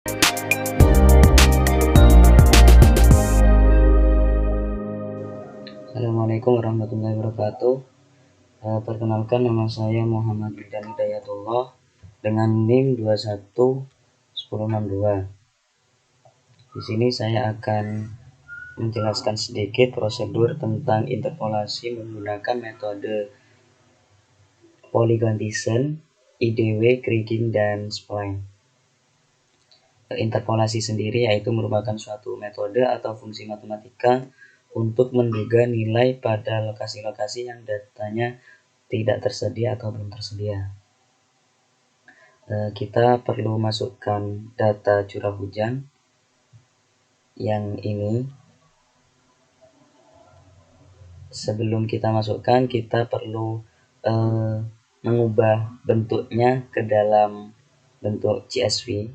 Assalamualaikum warahmatullahi wabarakatuh. Perkenalkan, nama saya Muhammad Wildan Hidayatullah dengan NIM 211062. Di sini saya akan menjelaskan sedikit prosedur tentang interpolasi menggunakan metode polygon descent, IDW, kriging, dan spline. Interpolasi sendiri yaitu merupakan suatu metode atau fungsi matematika untuk menduga nilai pada lokasi-lokasi yang datanya tidak tersedia atau belum tersedia. Kita perlu masukkan data curah hujan yang ini. Sebelum kita masukkan, kita perlu mengubah bentuknya ke dalam bentuk CSV.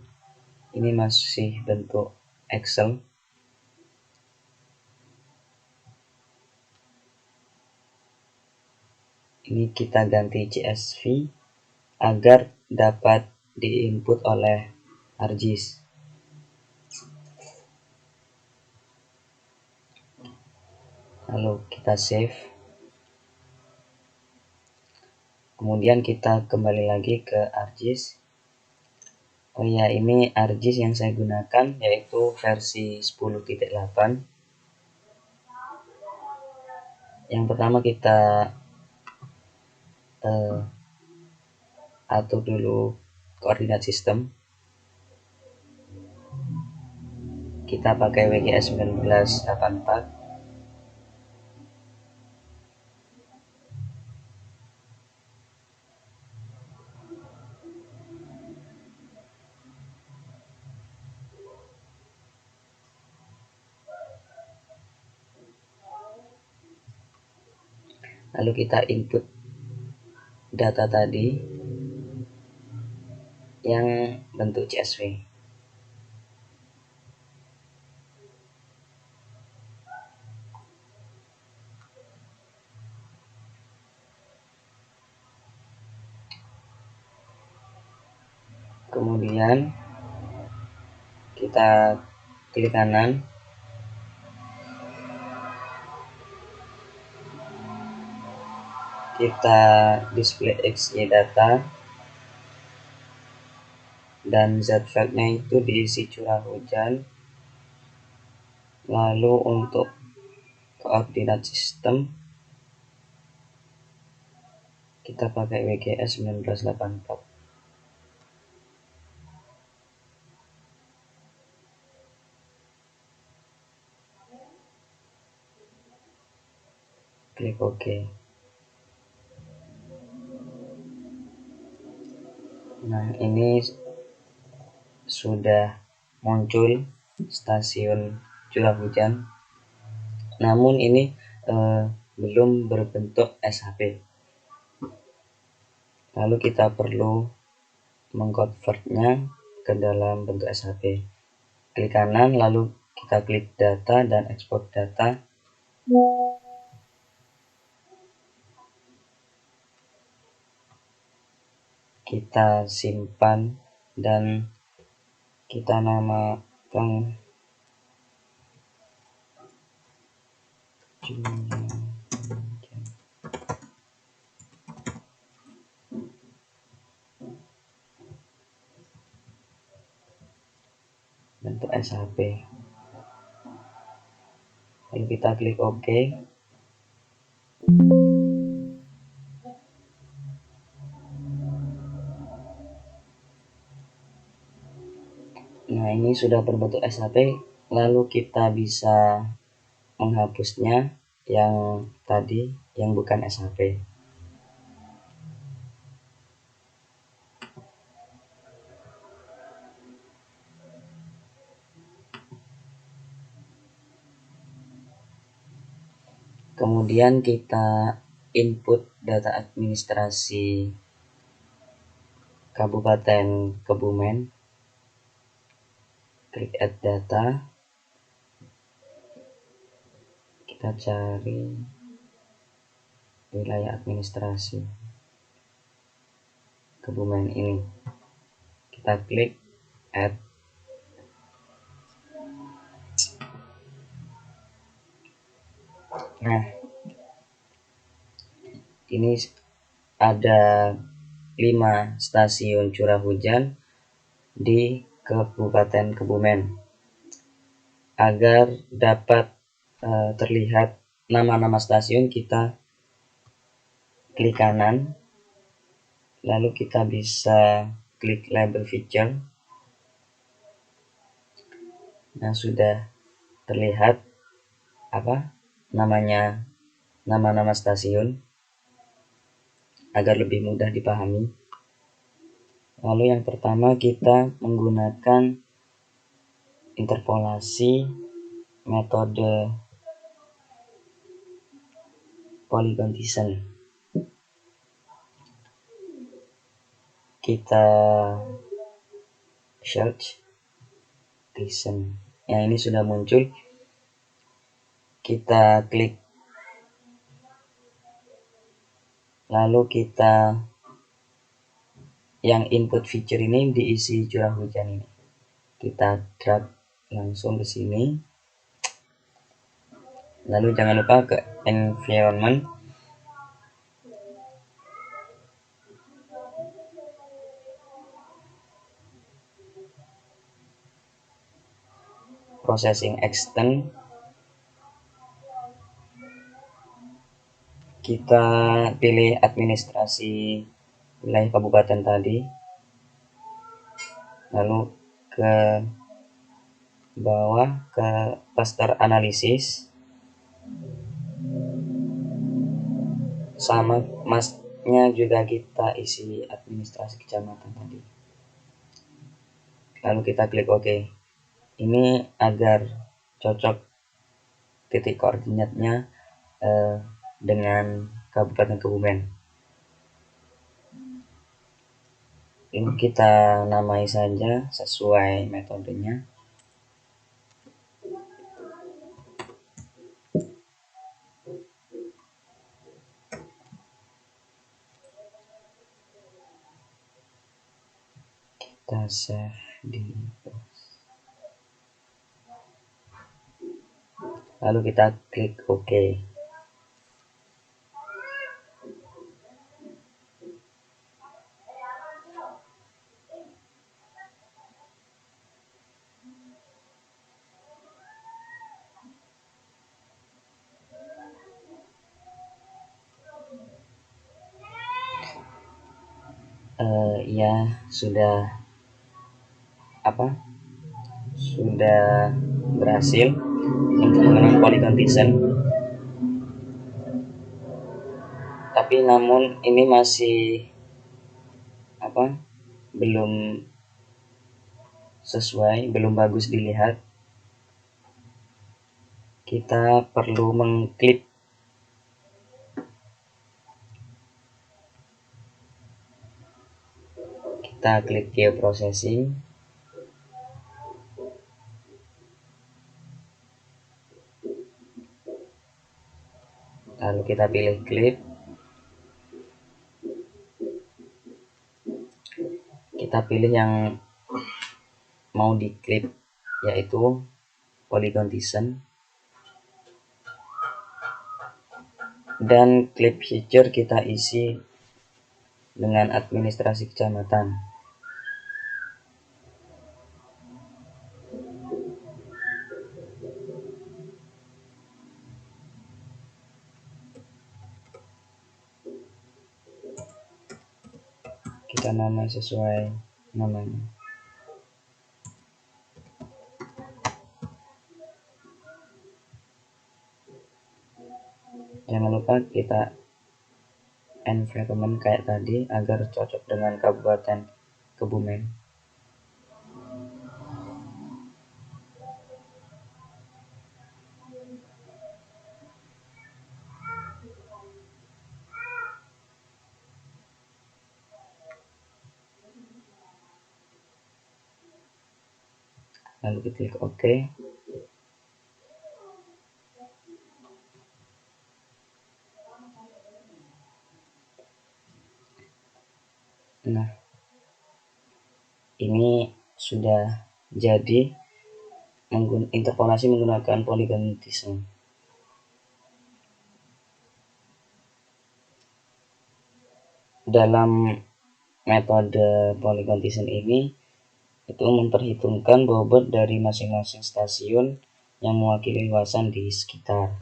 Ini masih bentuk Excel. Ini kita ganti CSV agar dapat diinput oleh ArcGIS. Lalu kita save. Kemudian kita kembali lagi ke ArcGIS. Oh ya, ini ArcGIS yang saya gunakan yaitu versi 10.8. Yang pertama kita atur dulu koordinat sistem. Kita pakai WGS 1984. Lalu kita input data tadi yang bentuk CSV. Kemudian kita klik kanan, kita display XY data, dan Z-file-nya itu diisi curah hujan. Lalu untuk koordinat sistem kita pakai WGS 1984. Klik OK. Nah, ini sudah muncul stasiun curah hujan, namun ini belum berbentuk SHP. Lalu kita perlu mengkonvertnya ke dalam bentuk SHP. Klik kanan, lalu kita klik data dan ekspor data. Kita simpan dan kita namakan bentuk SHP. Lalu kita klik OK. Nah, ini sudah berbentuk SHP. Lalu kita bisa menghapusnya yang tadi yang bukan SHP. Kemudian kita input data administrasi Kabupaten Kebumen. Klik add data. Kita cari wilayah administrasi Kebumen ini. Kita klik add. Nah, ini ada 5 stasiun curah hujan di Kabupaten Kebumen. Agar dapat terlihat nama-nama stasiun, kita klik kanan, lalu kita bisa klik label feature. Nah, sudah terlihat namanya, nama-nama stasiun agar lebih mudah dipahami. Lalu yang pertama kita menggunakan interpolasi metode polygon Thiessen. Kita search Thiessen. Yang ini sudah muncul. Kita klik, lalu kita yang input feature ini diisi curah hujan ini. Kita drag langsung ke sini. Lalu jangan lupa ke environment. Processing extend. Kita pilih administrasi wilayah kabupaten tadi. Lalu ke bawah ke cluster analisis. Sama masnya juga kita isi administrasi kecamatan tadi. Lalu kita klik OK. Ini agar cocok titik koordinatnya dengan Kabupaten Kebumen. Ini kita namai saja sesuai metodenya. Kita save di, lalu kita klik OK. Ya sudah sudah berhasil untuk mengenal polygon Thiessen. Tapi namun ini masih belum sesuai, belum bagus dilihat. Kita perlu mengklik geoprocessing. Lalu kita pilih clip. Kita pilih yang mau diklip, yaitu polygon Thiessen. Dan clip feature kita isi dengan administrasi kecamatan. Kita namai sesuai namanya. Jangan lupa kita environment kayak tadi agar cocok dengan Kabupaten Kebumen. Lalu kita klik OK. Nah, ini sudah jadi interpolasi menggunakan polygon Thiessen. dalam metode polygon Thyssen ini itu memperhitungkan bobot dari masing-masing stasiun yang mewakili luasan di sekitar.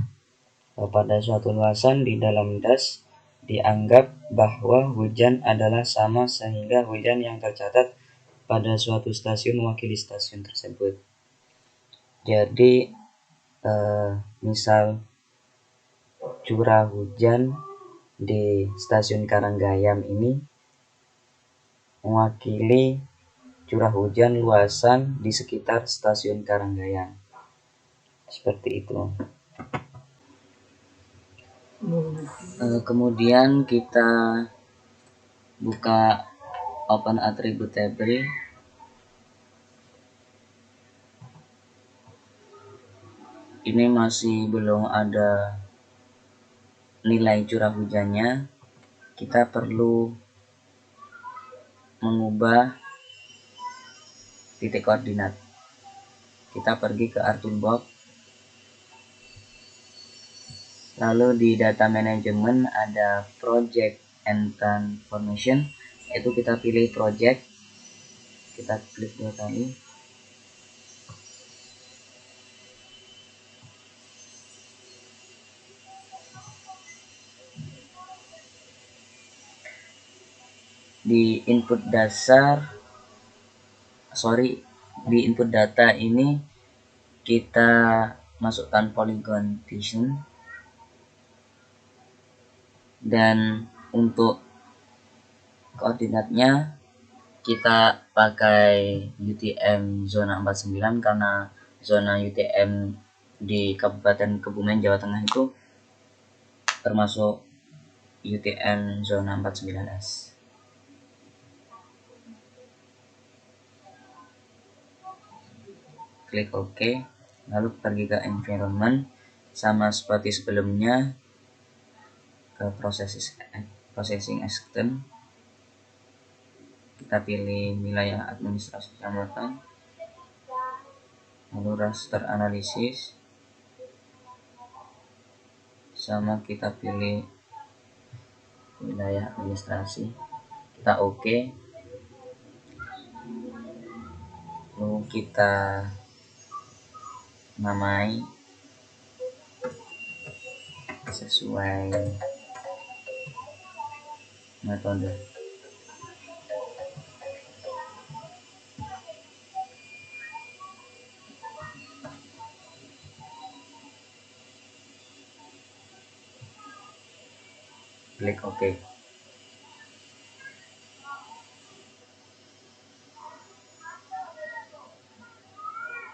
Pada suatu luasan di dalam das dianggap bahwa hujan adalah sama sehingga hujan yang tercatat pada suatu stasiun mewakili stasiun tersebut. Jadi misal curah hujan di stasiun Karanggayam ini mewakili curah hujan luasan di sekitar stasiun Karanggayam. Seperti itu. Kemudian kita buka open attribute table. Ini masih belum ada nilai curah hujannya. Kita perlu mengubah titik koordinat. Kita pergi ke ArcToolbox. Lalu di data management ada project and transformation. Itu kita pilih project. Kita klik 2 kali. Di input data ini kita masukkan polygon Thyssen, dan untuk koordinatnya kita pakai UTM zona 49 karena zona UTM di Kabupaten Kebumen Jawa Tengah itu termasuk UTM zona 49S. Klik OK, lalu pergi ke environment, sama seperti sebelumnya ke processing action. Kita pilih wilayah administrasi kecamatan, lalu raster analisis, sama kita pilih wilayah administrasi. Kita OK, lalu kita namai sesuai metode. Klik OK.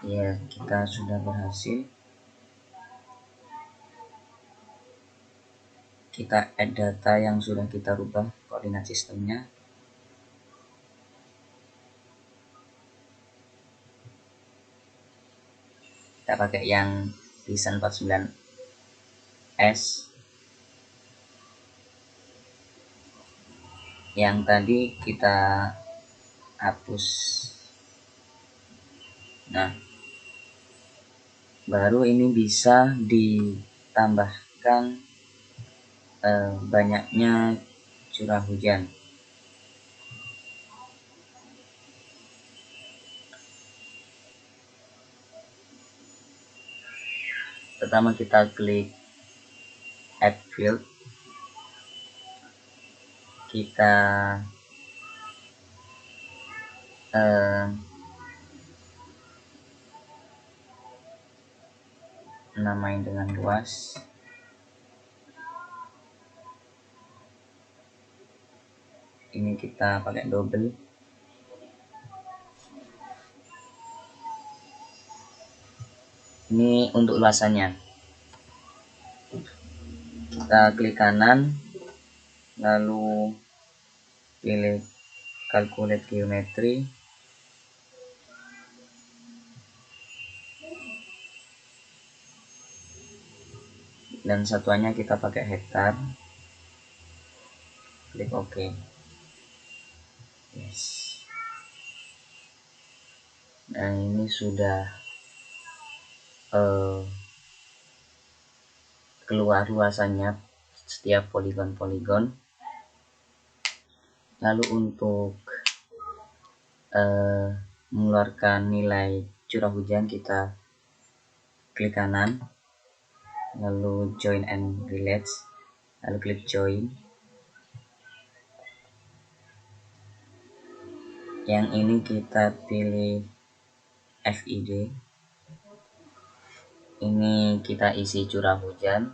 Ya, kita sudah berhasil. Kita add data yang sudah kita rubah koordinat sistemnya. Kita pakai yang Thyssen 49S. Yang tadi kita hapus. Nah, baru ini bisa ditambahkan banyaknya curah hujan. Pertama kita klik add field. Kita namain dengan luas. Ini kita pakai double. Ini untuk luasannya. Kita klik kanan, lalu pilih calculate geometry. Dan satuannya kita pakai hektar. Klik OK. Yes. Nah, ini sudah keluar luasannya setiap poligon-poligon. Lalu untuk mengeluarkan nilai curah hujan, kita klik kanan, lalu join and relates, lalu klik join. Yang ini kita pilih FID. Ini kita isi curah hujan.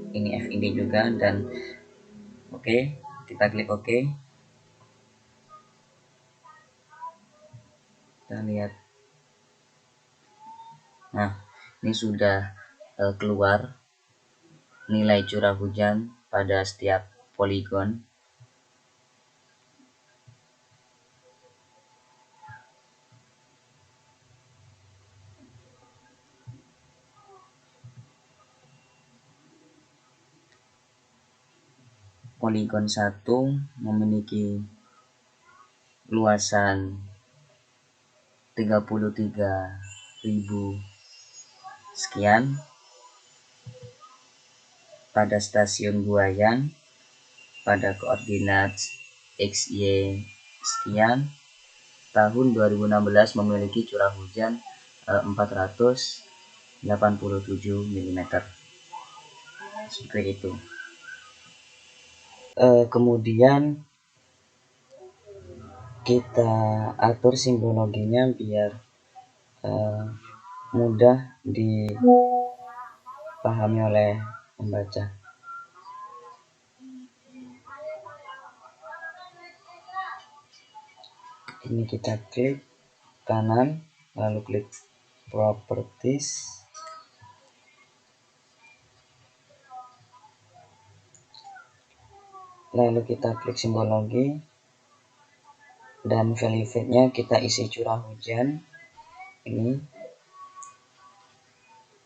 Ini FID juga, dan oke, kita klik oke. Kita lihat. Nah, ini sudah keluar nilai curah hujan pada setiap poligon. Poligon 1 memiliki luasan 33.000 sekian. Pada stasiun Buayan pada koordinat X, Y sekian, tahun 2016 memiliki curah hujan 487 mm. Seperti itu. Kemudian kita atur simbologinya biar mudah dipahami oleh pembaca. Ini kita klik kanan, lalu klik properties, lalu kita klik simbologi, dan value feed-nya kita isi curah hujan ini,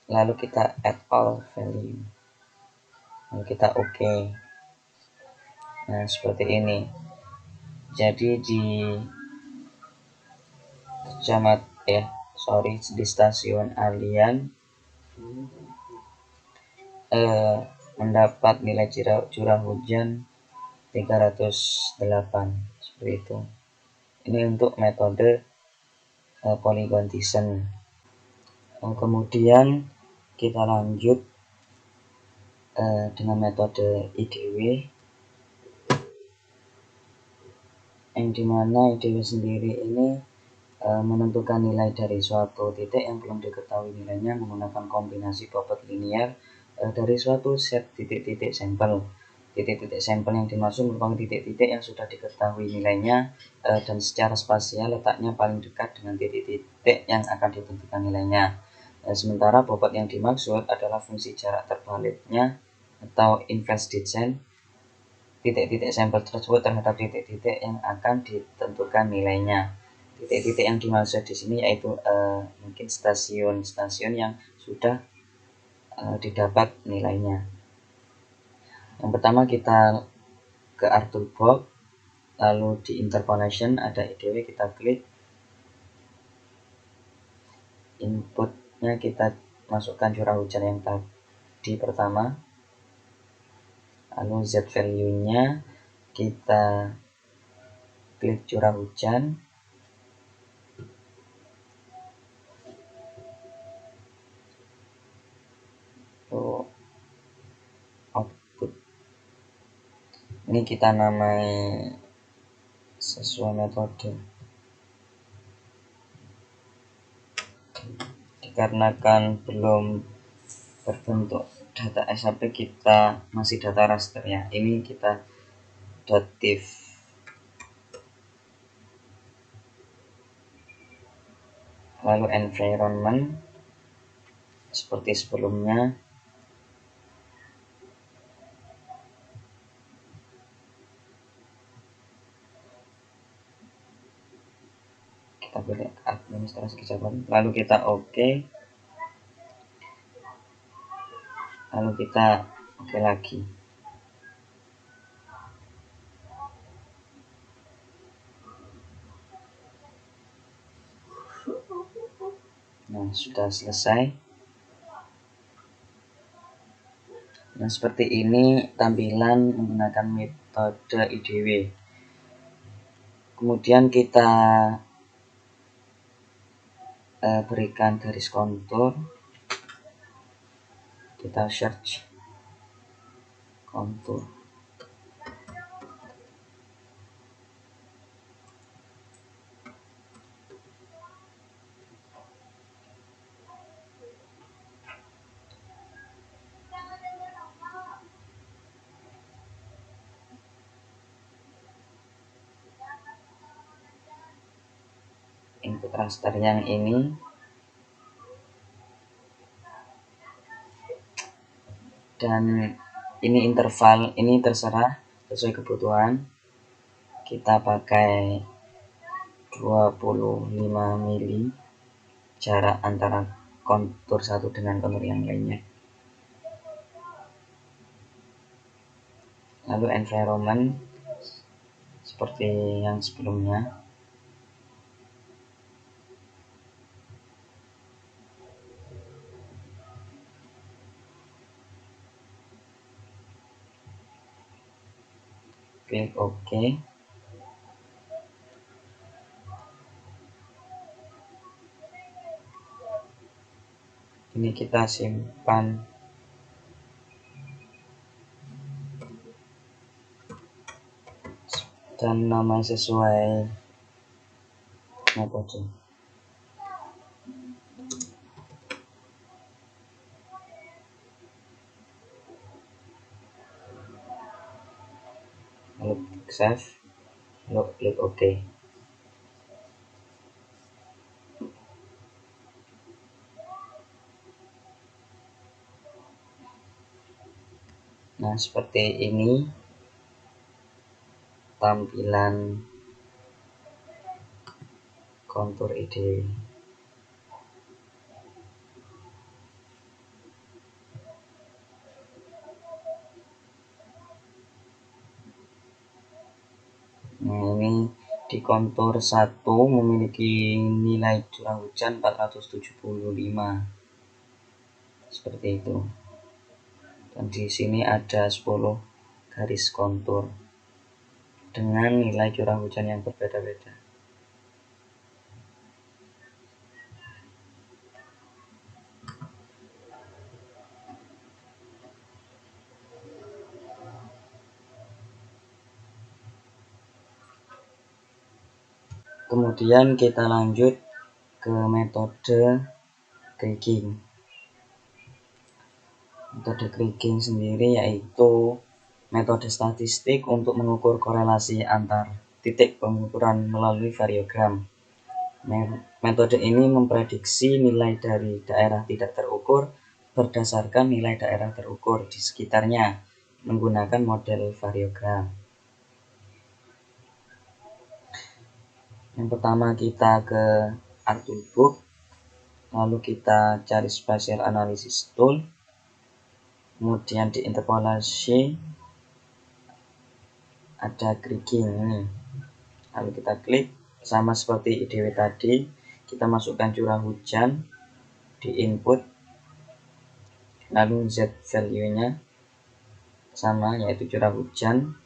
lalu kita add all value, lalu kita oke. Nah, seperti ini. Jadi di stasiun Alian mendapat nilai curah hujan 308, seperti itu. Ini untuk metode polygon Thiessen. Kemudian kita lanjut dengan metode IDW, yang dimana IDW sendiri ini menentukan nilai dari suatu titik yang belum diketahui nilainya menggunakan kombinasi bobot linear dari suatu set titik-titik sampel. Titik-titik sampel yang dimaksud merupakan titik-titik yang sudah diketahui nilainya dan secara spasial letaknya paling dekat dengan titik-titik yang akan ditentukan nilainya. Sementara bobot yang dimaksud adalah fungsi jarak terbaliknya atau inverse descent titik-titik sampel tersebut terhadap titik-titik yang akan ditentukan nilainya. Titik-titik yang dimaksud di sini yaitu mungkin stasiun-stasiun yang sudah didapat nilainya. Yang pertama kita ke Arthur Box, lalu di interpolation ada IDW, kita klik. Inputnya kita masukkan curah hujan yang tadi pertama, lalu Z value-nya kita klik curah hujan, output ini kita namai sesuai metode. Dikarenakan belum berbentuk data SAP, kita masih data raster ya. Ini kita datif, lalu environment seperti sebelumnya. Kita pilih administrasi kecamatan, lalu kita oke, lalu kita oke lagi. Nah, sudah selesai. Nah, seperti ini tampilan menggunakan metode IDW. Kemudian kita berikan garis kontur, kita search kontur. Input raster yang ini, dan ini interval, ini terserah sesuai kebutuhan. Kita pakai 25 mili jarak antara kontur satu dengan kontur yang lainnya. Lalu environment seperti yang sebelumnya. Klik OK. Ini kita simpan dan nama sesuai metode. Lalu klik save, lalu klik OK. Nah, seperti ini tampilan kontur IDW. Nah, ini di kontur 1 memiliki nilai curah hujan 475. Seperti itu. Dan di sini ada 10 garis kontur dengan nilai curah hujan yang berbeda-beda. Kemudian kita lanjut ke metode kriging. Metode kriging sendiri yaitu metode statistik untuk mengukur korelasi antar titik pengukuran melalui variogram. Metode ini memprediksi nilai dari daerah tidak terukur berdasarkan nilai daerah terukur di sekitarnya menggunakan model variogram. Yang pertama kita ke ArtToolbox, lalu kita cari Spatial Analysis Tool, kemudian di interpolasi ada kriging ini, lalu kita klik. Sama seperti IDW tadi, kita masukkan curah hujan di input, lalu Z value-nya sama, yaitu curah hujan.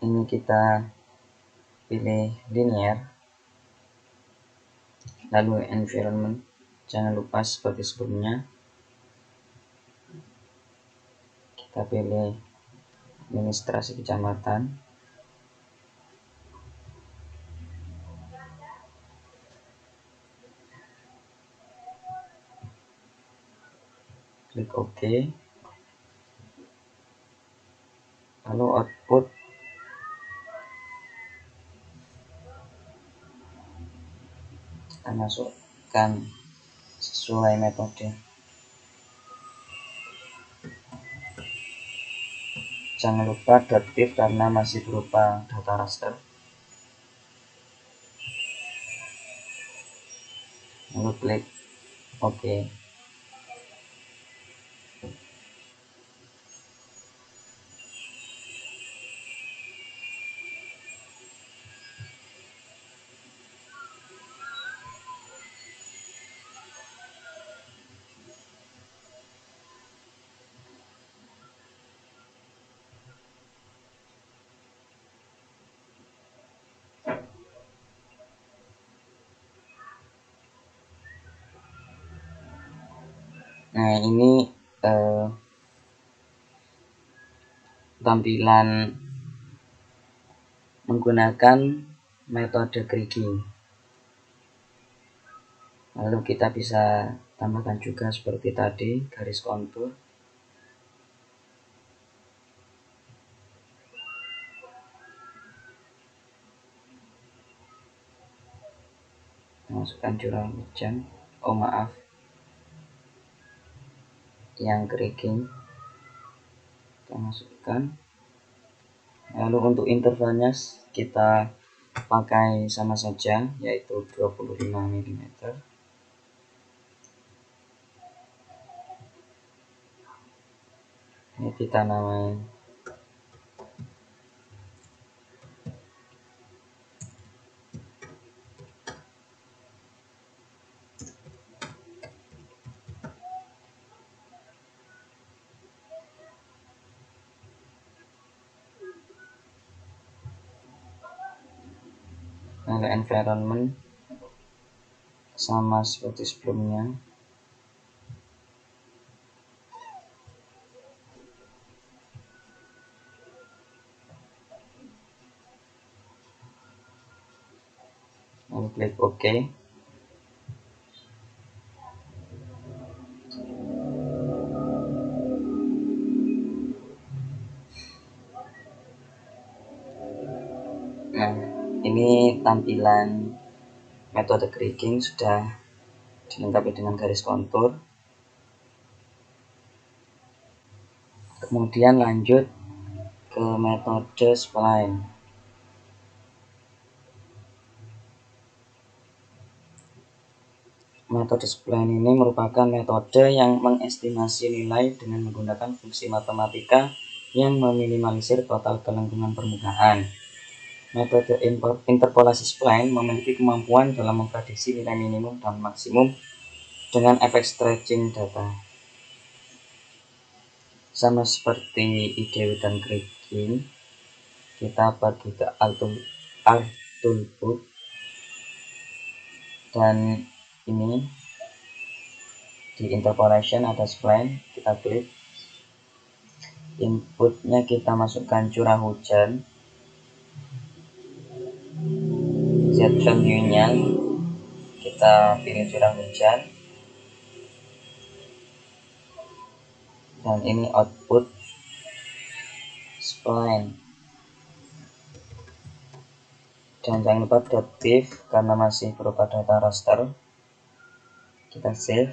Ini kita pilih linear, lalu environment, jangan lupa seperti sebelumnya kita pilih administrasi kecamatan, klik OK, lalu output kita masukkan sesuai metode. Jangan lupa .div karena masih berupa data raster. Lalu klik OK. Nah, ini tampilan menggunakan metode kriging. Lalu kita bisa tambahkan juga seperti tadi, garis kontur. Masukkan curah hujan, yang kriging kita masukkan. Lalu untuk intervalnya kita pakai sama saja, yaitu 25 mm. Ini kita namai environment sama seperti sebelumnya. Lalu klik OK. Nah, ini tampilan metode kriging sudah dilengkapi dengan garis kontur. Kemudian lanjut ke metode spline. Metode spline ini merupakan metode yang mengestimasi nilai dengan menggunakan fungsi matematika yang meminimalisir total kelengkungan permukaan. Metode interpolasi spline memiliki kemampuan dalam memprediksi nilai minimum dan maksimum dengan efek stretching data. Sama seperti IDW dan kriging, kita pergi ke ArtToolbox, dan ini di interpolation ada spline, kita klik. Inputnya kita masukkan curah hujan, Z value-nya kita pilih curah hujan, dan ini output spline. Dan jangan lupa .div karena masih berupa data raster. Kita save,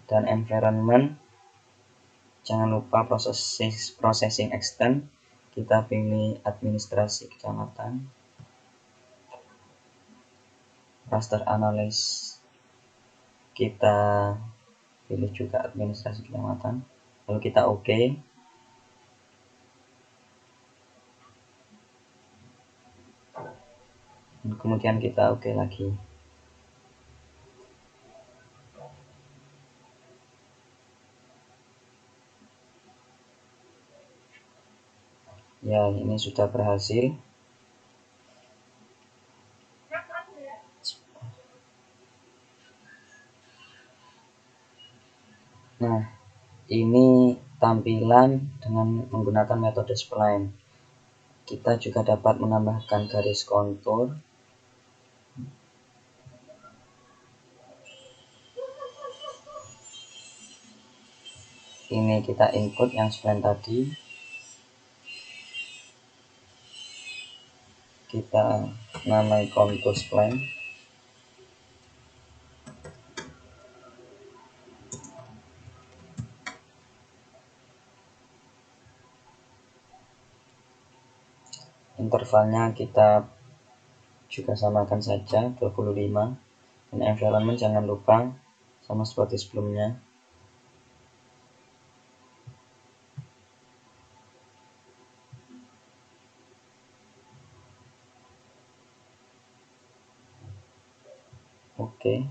dan environment jangan lupa processing extend, kita pilih administrasi kecamatan. Raster analysis kita pilih juga administrasi kecamatan, lalu kita OK. Dan kemudian kita OK lagi. Ya, ini sudah berhasil. Nah, ini tampilan dengan menggunakan metode spline. Kita juga dapat menambahkan garis kontur. Ini kita input yang spline tadi. Kita namai kontur spline. Intervalnya kita juga samakan saja 25, dan environment jangan lupa sama seperti sebelumnya. Oke.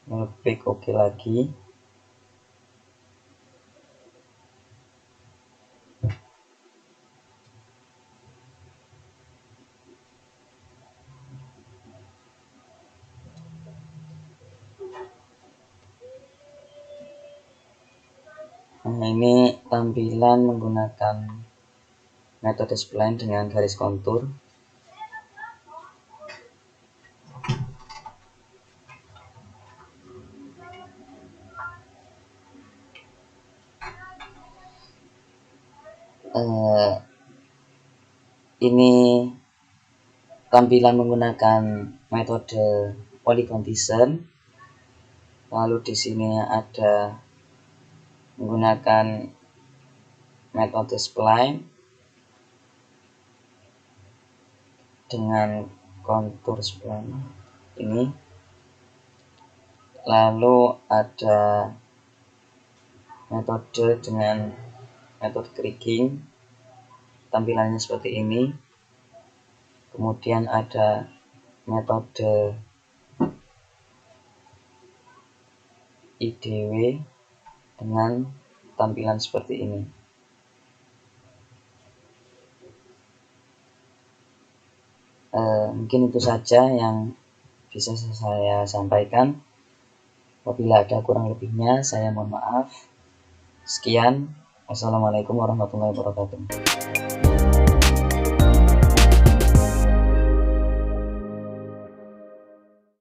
Lalu klik OK lagi. Nah, ini tampilan menggunakan metode spline dengan garis kontur. Ini tampilan menggunakan metode polygon design. Lalu di sini ada menggunakan metode spline dengan kontur spline ini. Lalu ada metode dengan metode kriging, tampilannya seperti ini. Kemudian ada metode IDW dengan tampilan seperti ini. Mungkin itu saja yang bisa saya sampaikan. Apabila ada kurang lebihnya, saya mohon maaf. Sekian. Wassalamualaikum warahmatullahi wabarakatuh.